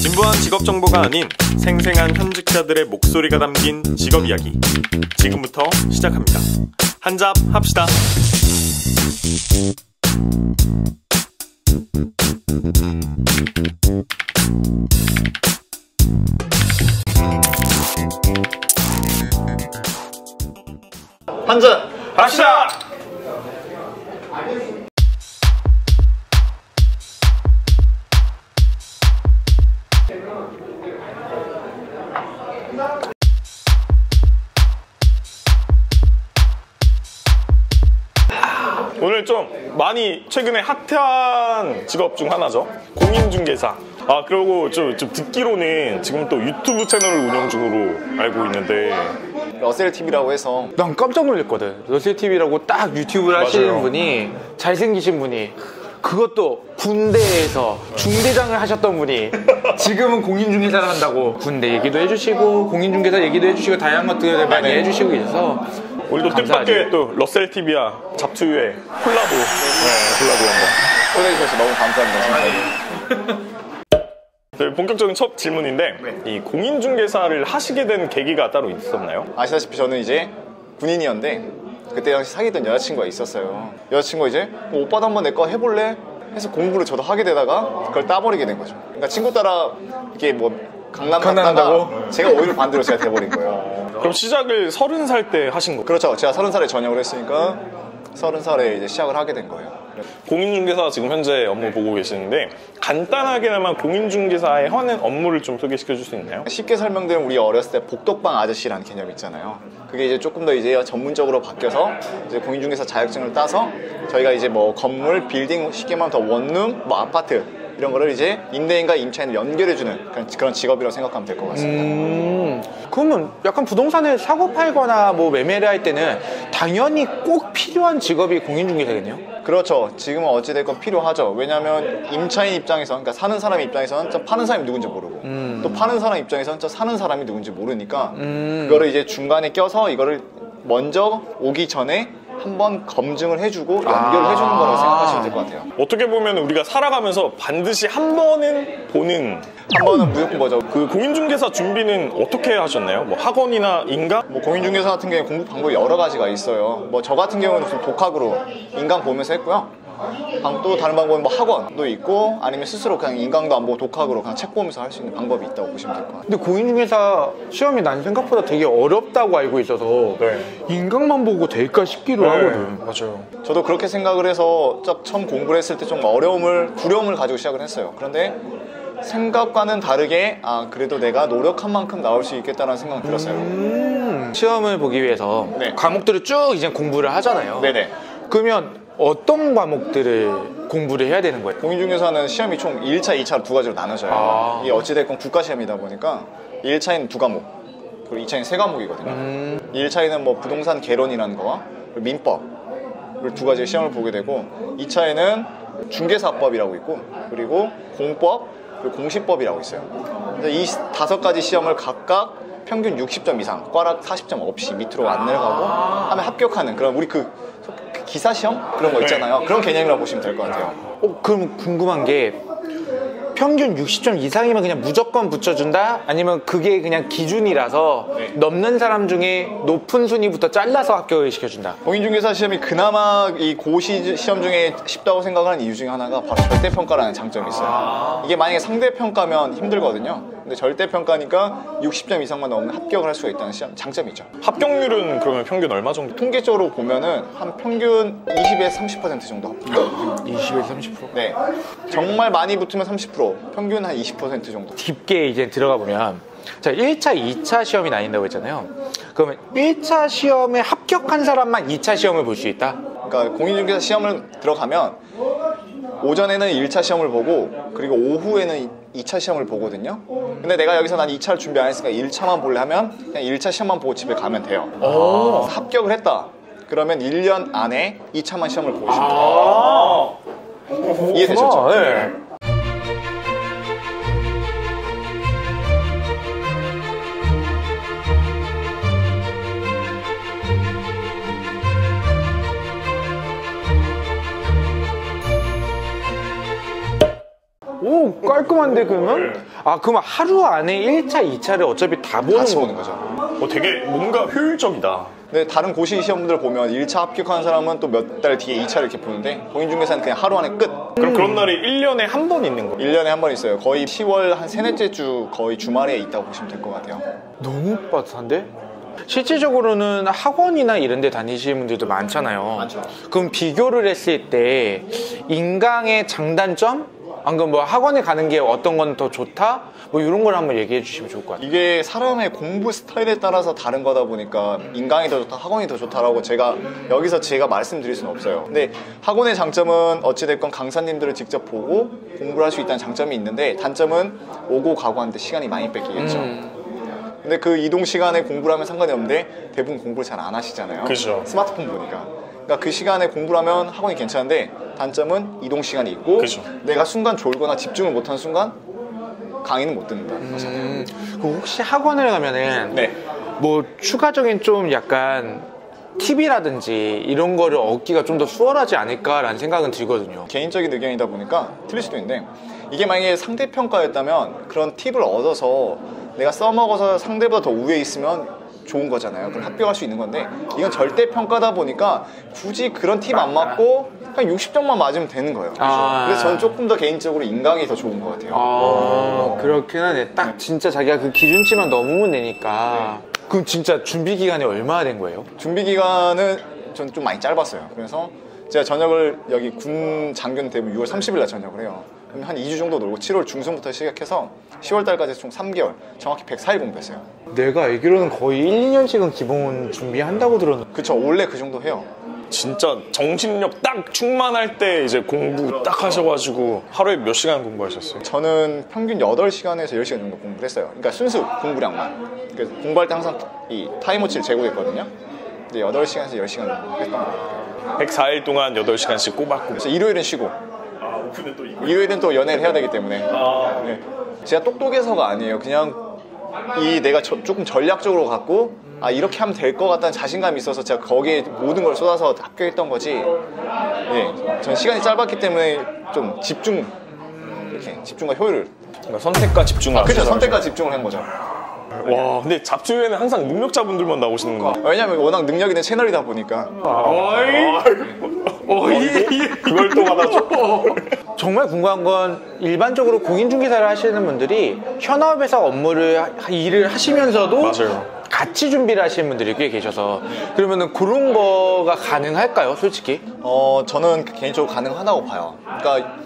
진부한 직업 정보가 아닌 생생한 현직자들의 목소리가 담긴 직업 이야기. 지금부터 시작합니다. 한잡 합시다. 한잔 합시다. 오늘 좀 많이 최근에 핫한 직업 중 하나죠. 공인중개사. 그리고 좀 듣기로는 지금 또 유튜브 채널을 운영 중으로 알고 있는데, 러셀TV라고 해서 난 깜짝 놀랐거든. 러셀TV라고 딱 유튜브를 하시는 맞아요. 분이, 잘생기신 분이, 그것도 군대에서 중대장을 하셨던 분이 지금은 공인중개사를 한다고 군대 얘기도 해주시고 공인중개사 얘기도 해주시고 다양한 것들을 많이 해주시고 계셔서 우리도 감사하죠. 뜻밖의 또 러셀TV와 잡투유의 콜라보 한번 초대해주셔서 너무 감사합니다. 네, 본격적인 첫 질문인데, 이 공인중개사를 하시게 된 계기가 따로 있었나요? 아시다시피 저는 이제 군인이었는데 그때 당시 사귀던 여자친구가 있었어요. 여자친구가 이제 오빠도 한번 내 거 해볼래? 해서 공부를 저도 하게 되다가 그걸 따버리게 된 거죠. 그러니까 친구 따라 이렇게 뭐 강남 갔다가 강남한다고? 제가 오히려 반대로 제가 돼버린 거예요. 그럼 시작을 30살 때 하신 거예요? 그렇죠. 제가 30살에 전역을 했으니까 30살에 이제 시작을 하게 된 거예요. 공인중개사 지금 현재 업무 보고 계시는데, 간단하게나마 공인중개사의 하는 업무를 좀 소개시켜 줄 수 있나요? 쉽게 설명드리면 우리 어렸을 때 복덕방 아저씨라는 개념 있잖아요. 그게 이제 조금 더 이제 전문적으로 바뀌어서 이제 공인중개사 자격증을 따서 저희가 이제 뭐 건물, 빌딩, 쉽게 말하면 더 원룸, 뭐 아파트 이런 거를 이제 임대인과 임차인을 연결해주는 그런 직업이라고 생각하면 될 것 같습니다. 그러면 약간 부동산을 사고 팔거나 뭐 매매를 할 때는 당연히 꼭 필요한 직업이 공인중개사겠네요? 그렇죠. 지금은 어찌됐건 필요하죠. 왜냐하면 임차인 입장에서, 그러니까 사는 사람 입장에서는 저 파는 사람이 누군지 모르고 또 파는 사람 입장에서는 저 사는 사람이 누군지 모르니까 그거를 이제 중간에 껴서 이거를 먼저 오기 전에 한번 검증을 해주고 연결을 해주는 거라고 생각하시면 될 것 같아요. 어떻게 보면 우리가 살아가면서 반드시 한 번은 보는, 한 번은 무조건 뭐죠? 그 공인중개사 준비는 어떻게 하셨나요? 뭐 학원이나 인강? 뭐 공인중개사 같은 경우에 공부 방법이 여러 가지가 있어요. 뭐 저 같은 경우는 무슨 독학으로 인강 보면서 했고요. 또 다른 방법은 뭐 학원도 있고, 아니면 스스로 그냥 인강도 안 보고 독학으로 그냥 책 보면서 할 수 있는 방법이 있다고 보시면 될 것 같아요. 근데 공인중개사 시험이 난 생각보다 되게 어렵다고 알고 있어서 인강만 보고 될까 싶기도 하거든. 맞아요. 저도 그렇게 생각을 해서 딱 처음 공부를 했을 때 좀 두려움을 가지고 시작을 했어요. 그런데 생각과는 다르게 그래도 내가 노력한 만큼 나올 수 있겠다는 생각이 들었어요. 시험을 보기 위해서 네. 과목들을 쭉 이제 공부를 하잖아요. 네네. 그러면 어떤 과목들을 공부를 해야 되는 거예요? 공인중개사는 시험이 총 1차, 2차로 두 가지로 나눠져요. 이게 어찌됐건 국가시험이다 보니까 1차에는 2과목, 그리고 2차에는 3과목이거든요. 1차에는 뭐 부동산 개론이라는 거와 민법을 두 가지 시험을 보게 되고, 2차에는 중개사법이라고 있고, 그리고 공법, 그리고 공시법이라고 있어요. 이 5가지 시험을 각각 평균 60점 이상, 꽈락 40점 없이 밑으로 안 내려가고 하면 합격하는 그런, 우리 그 기사 시험? 그런 거 있잖아요. 그런 개념이라고 보시면 될 것 같아요. 그럼 궁금한 게, 평균 60점 이상이면 그냥 무조건 붙여준다? 아니면 그게 그냥 기준이라서 넘는 사람 중에 높은 순위부터 잘라서 합격을 시켜준다? 공인중개사 시험이 그나마 이 고시 시험 중에 쉽다고 생각하는 이유 중에 하나가 바로 절대평가라는 장점이 있어요. 이게 만약에 상대평가면 힘들거든요. 근데 절대평가니까 60점 이상만 넘으면 합격을 할 수가 있다는 장점이 있죠. 합격률은 그러면 평균 얼마 정도? 통계적으로 보면은 한 평균 20에서 30% 정도 합격. 20에서 30%? 네. 정말 많이 붙으면 30%, 평균 한 20% 정도. 깊게 이제 들어가 보면, 자, 1차, 2차 시험이 나뉜다고 했잖아요. 그러면 1차 시험에 합격한 사람만 2차 시험을 볼 수 있다? 그러니까 공인중개사 시험을 들어가면 오전에는 1차 시험을 보고, 그리고 오후에는 2차 시험을 보거든요. 근데 내가 여기서 난 2차를 준비 안 했으니까 1차만 볼래 하면 그냥 1차 시험만 보고 집에 가면 돼요. 합격을 했다 그러면 1년 안에 2차만 시험을 보시면 돼요. 이해되셨죠? 네. 오, 깔끔. 깔끔한데 그러면? 아 그럼 하루 안에 1차, 2차를 어차피 다 보는 같이 거. 보는 거죠. 되게 뭔가 효율적이다. 근데 다른 고시 시험분들 보면 1차 합격한 사람은 또 몇 달 뒤에 2차를 이렇게 보는데 공인중개사는 그냥 하루 안에 끝. 그럼 그런 날이 1년에 한 번 있는 거예요? 1년에 한 번 있어요. 거의 10월 한 세넷째 주 거의 주말에 있다고 보시면 될 것 같아요. 너무 빡센데? 실질적으로는 학원이나 이런 데 다니시는 분들도 많잖아요. 많죠. 그럼 비교를 했을 때 인강의 장단점? 안 그럼 뭐 학원에 가는 게 어떤 건 더 좋다? 뭐 이런 걸 한번 얘기해 주시면 좋을 것 같아요. 이게 사람의 공부 스타일에 따라서 다른 거다 보니까 인강이 더 좋다, 학원이 더 좋다라고 제가 여기서 말씀드릴 수는 없어요. 근데 학원의 장점은 어찌됐건 강사님들을 직접 보고 공부를 할 수 있다는 장점이 있는데 단점은 오고 가고 하는데 시간이 많이 뺏기겠죠. 근데 그 이동 시간에 공부를 하면 상관이 없는데 대부분 공부를 잘 안 하시잖아요. 그죠. 스마트폰 보니까. 그러니까 그 시간에 공부를 하면 학원이 괜찮은데 단점은 이동 시간이 있고 그죠. 내가 순간 졸거나 집중을 못하는 순간 강의는 못 듣는다. 그럼 혹시 학원을 가면은 네. 뭐 추가적인 좀 약간 팁이라든지 이런 거를 얻기가 좀 더 수월하지 않을까라는 생각은 들거든요. 개인적인 의견이다 보니까 틀릴 수도 있는데 이게 만약에 상대평가였다면 그런 팁을 얻어서 내가 써먹어서 상대보다 더 우위에 있으면 좋은 거잖아요. 그럼 합격할 수 있는 건데 이건 절대평가다 보니까 굳이 그런 팁 안 맞고 한 60점만 맞으면 되는 거예요. 그래서 저는 조금 더 개인적으로 인강이 더 좋은 것 같아요. 그렇긴 하네. 딱 진짜 자기가 그 기준치만 넘으면 되니까. 그럼 진짜 준비 기간이 얼마나 된 거예요? 준비 기간은 전 좀 많이 짧았어요. 그래서 제가 전역을 여기 군 장교는 대부분 6월 30일 날 전역을 해요. 그럼 한 2주 정도 놀고 7월 중순부터 시작해서 10월 달까지 총 3개월, 정확히 104일 공부했어요. 내가 알기로는 거의 1, 2년씩은 기본 준비한다고 들었는데. 그쵸, 원래 그 정도 해요. 진짜 정신력 딱 충만할 때 이제 공부 딱 하셔가지고 하루에 몇 시간 공부하셨어요? 저는 평균 8시간에서 10시간 정도 공부를 했어요. 그러니까 순수 공부량만. 그러니까 공부할 때 항상 이 타임워치를 제공했거든요. 근데 8시간에서 10시간 정도 했던 것 같아요. 104일 동안 8시간씩 꼬박꼬박. 그래서 일요일은 쉬고 오픈은 또 이거. 일요일은 또 연애를 해야 되기 때문에 네. 제가 똑똑해서가 아니에요. 그냥 내가 조금 전략적으로 갖고 이렇게 하면 될 것 같다는 자신감이 있어서 제가 거기에 모든 걸 쏟아서 합격했던 거지. 네, 전 시간이 짧았기 때문에 좀 집중과 효율을 그러니까 선택과 집중을 그죠, 하시더라고요. 선택과 집중을 한 거죠. 와, 근데 잡주에는 항상 능력자분들만 나오시는 거. 왜냐면 워낙 능력 있는 채널이다 보니까. 그걸 또 받아줘. 정말 궁금한 건 일반적으로 공인중개사를 하시는 분들이 현업에서 일을 하시면서도 맞아요. 같이 준비를 하시는 분들이 꽤 계셔서 그러면은 그런 거가 가능할까요, 솔직히? 저는 개인적으로 가능하다고 봐요. 그러니까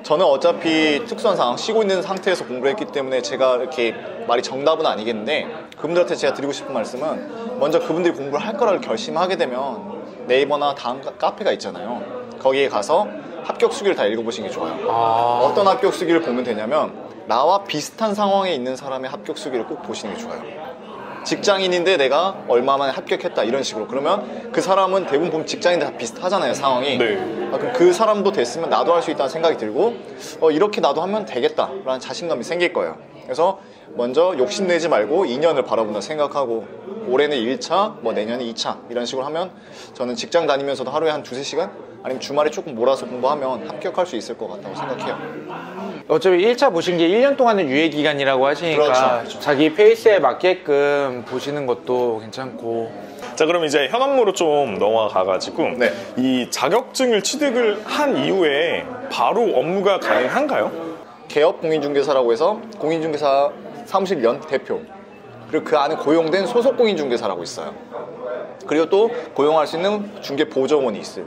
저는 어차피 특수한 상황, 쉬고 있는 상태에서 공부를 했기 때문에 제가 이렇게 말이 정답은 아니겠는데 그분들한테 제가 드리고 싶은 말씀은 먼저 그분들이 공부를 할 거라고 결심하게 되면 네이버나 다음 카페가 있잖아요. 거기에 가서 합격 수기를 다 읽어보시는 게 좋아요. 어떤 합격 수기를 보면 되냐면 나와 비슷한 상황에 있는 사람의 합격 수기를 꼭 보시는 게 좋아요. 직장인인데 내가 얼마 만에 합격했다 이런 식으로. 그러면 그 사람은 대부분 보면 직장인들 다 비슷하잖아요, 상황이. 네. 그럼 그 사람도 됐으면 나도 할 수 있다는 생각이 들고 이렇게 나도 하면 되겠다라는 자신감이 생길 거예요. 그래서 먼저 욕심내지 말고 2년을 바라본다 생각하고 올해는 1차, 뭐 내년에 2차 이런 식으로 하면 저는 직장 다니면서도 하루에 한 2-3시간 아니면 주말에 조금 몰아서 공부하면 합격할 수 있을 것 같다고 생각해요. 어차피 1차 보신 게 1년 동안은 유예기간이라고 하시니까 그렇죠. 자기 페이스에 맞게끔 보시는 것도 괜찮고. 자, 그럼 이제 현업무로 좀 넘어가가지고 네. 이 자격증을 취득을 한 이후에 바로 업무가 가능한가요? 개업 공인중개사라고 해서 공인중개사 사무실 연 대표 그리고 그 안에 고용된 소속 공인중개사라고 있어요. 그리고 또 고용할 수 있는 중개보조원이 있어요.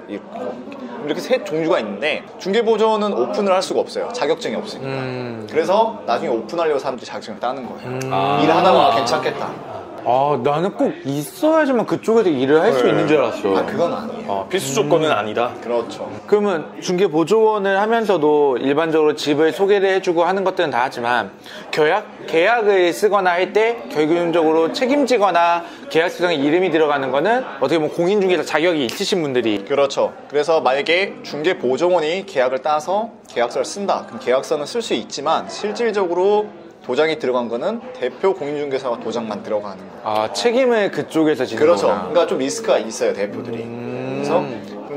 이렇게 세 종류가 있는데 중개보조원은 오픈을 할 수가 없어요. 자격증이 없으니까. 그래서 나중에 오픈하려고 사람들이 자격증을 따는 거예요. 일을 하다 보면 괜찮겠다. 나는 꼭 있어야지만 그쪽에서 일을 할 수 있는 줄 알았어. 그건 아니에요. 필수 조건은 아니다. 그렇죠. 그러면 중개보조원을 하면서도 일반적으로 집을 소개를 해주고 하는 것들은 다 하지만 계약을 쓰거나 할 때 결국적으로 책임지거나 계약서장에 이름이 들어가는 거는 어떻게 보면 공인중개사 자격이 있으신 분들이. 그렇죠. 그래서 만약에 중개보조원이 계약을 따서 계약서를 쓴다. 그럼 계약서는 쓸 수 있지만 실질적으로 도장이 들어간 거는 대표 공인중개사와 도장만 들어가는 거예요. 책임을 그쪽에서 지는 그렇죠. 거구나. 그러니까 좀 리스크가 있어요, 대표들이. 그래서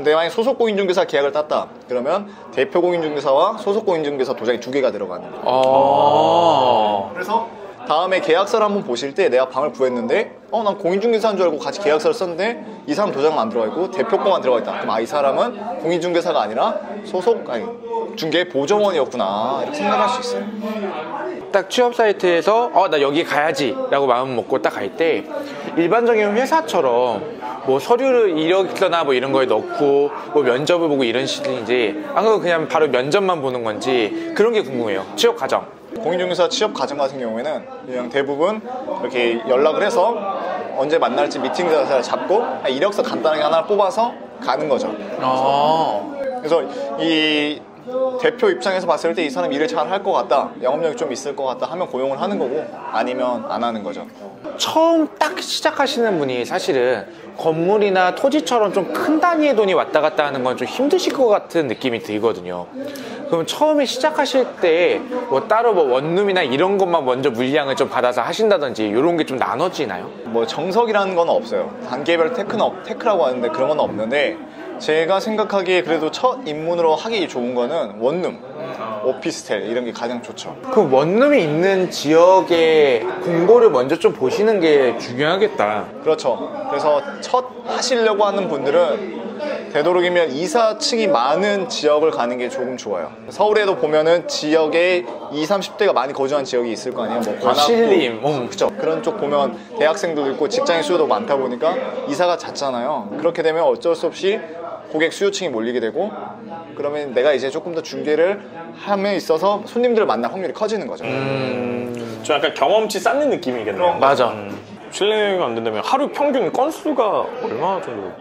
근데 만약에 소속 공인중개사 계약을 땄다 그러면 대표 공인중개사와 소속 공인중개사 도장이 2개가 들어가는 거예요. 그래서 다음에 계약서를 한번 보실 때 내가 방을 구했는데 난 공인중개사인 줄 알고 같이 계약서를 썼는데 이 사람 도장은 안 들어가 있고 대표 거만 들어가 있다. 그럼 이 사람은 공인중개사가 아니라 중개 보정원이었구나 이렇게 생각할 수 있어요. 딱 취업 사이트에서 나 여기 가야지 라고 마음 먹고 딱 갈 때 일반적인 회사처럼 뭐 서류를 이력서나 뭐 이런 거에 넣고 뭐 면접을 보고 이런 식인지 아니면 그냥 바로 면접만 보는 건지 그런 게 궁금해요. 취업 과정. 공인중개사 취업 과정 같은 경우에는 그냥 대부분 이렇게 연락을 해서 언제 만날지 미팅 자세를 잡고 이력서 간단하게 하나 뽑아서 가는 거죠. 그래서 이 대표 입장에서 봤을 때 이 사람 일을 잘 할 것 같다, 영업력이 좀 있을 것 같다 하면 고용을 하는 거고 아니면 안 하는 거죠. 처음 딱 시작하시는 분이 사실은 건물이나 토지처럼 좀 큰 단위의 돈이 왔다 갔다 하는 건 좀 힘드실 것 같은 느낌이 들거든요. 그럼 처음에 시작하실 때 뭐 따로 뭐 원룸이나 이런 것만 먼저 물량을 좀 받아서 하신다든지 이런 게 좀 나눠지나요? 뭐 정석이라는 건 없어요. 단계별 테크라고 하는데 그런 건 없는데 제가 생각하기에 그래도 첫 입문으로 하기 좋은 거는 원룸, 오피스텔 이런 게 가장 좋죠. 그럼 원룸이 있는 지역의 공고를 먼저 좀 보시는 게 중요하겠다. 그렇죠. 그래서 첫 하시려고 하는 분들은 되도록이면 이사층이 많은 지역을 가는 게 조금 좋아요. 서울에도 보면은 지역에 20, 30대가 많이 거주한 지역이 있을 거 아니에요. 뭐 관악구, 신림, 그렇죠. 그런 쪽 보면 대학생도 있고 직장인 수요도 많다 보니까 이사가 잦잖아요. 그렇게 되면 어쩔 수 없이 고객 수요층이 몰리게 되고 그러면 내가 이제 조금 더 중개를 함에 있어서 손님들을 만날 확률이 커지는 거죠. 좀 약간 경험치 쌓는 느낌이겠네요. 맞아. 실례가 안 된다면 하루 평균 건수가 얼마 정도?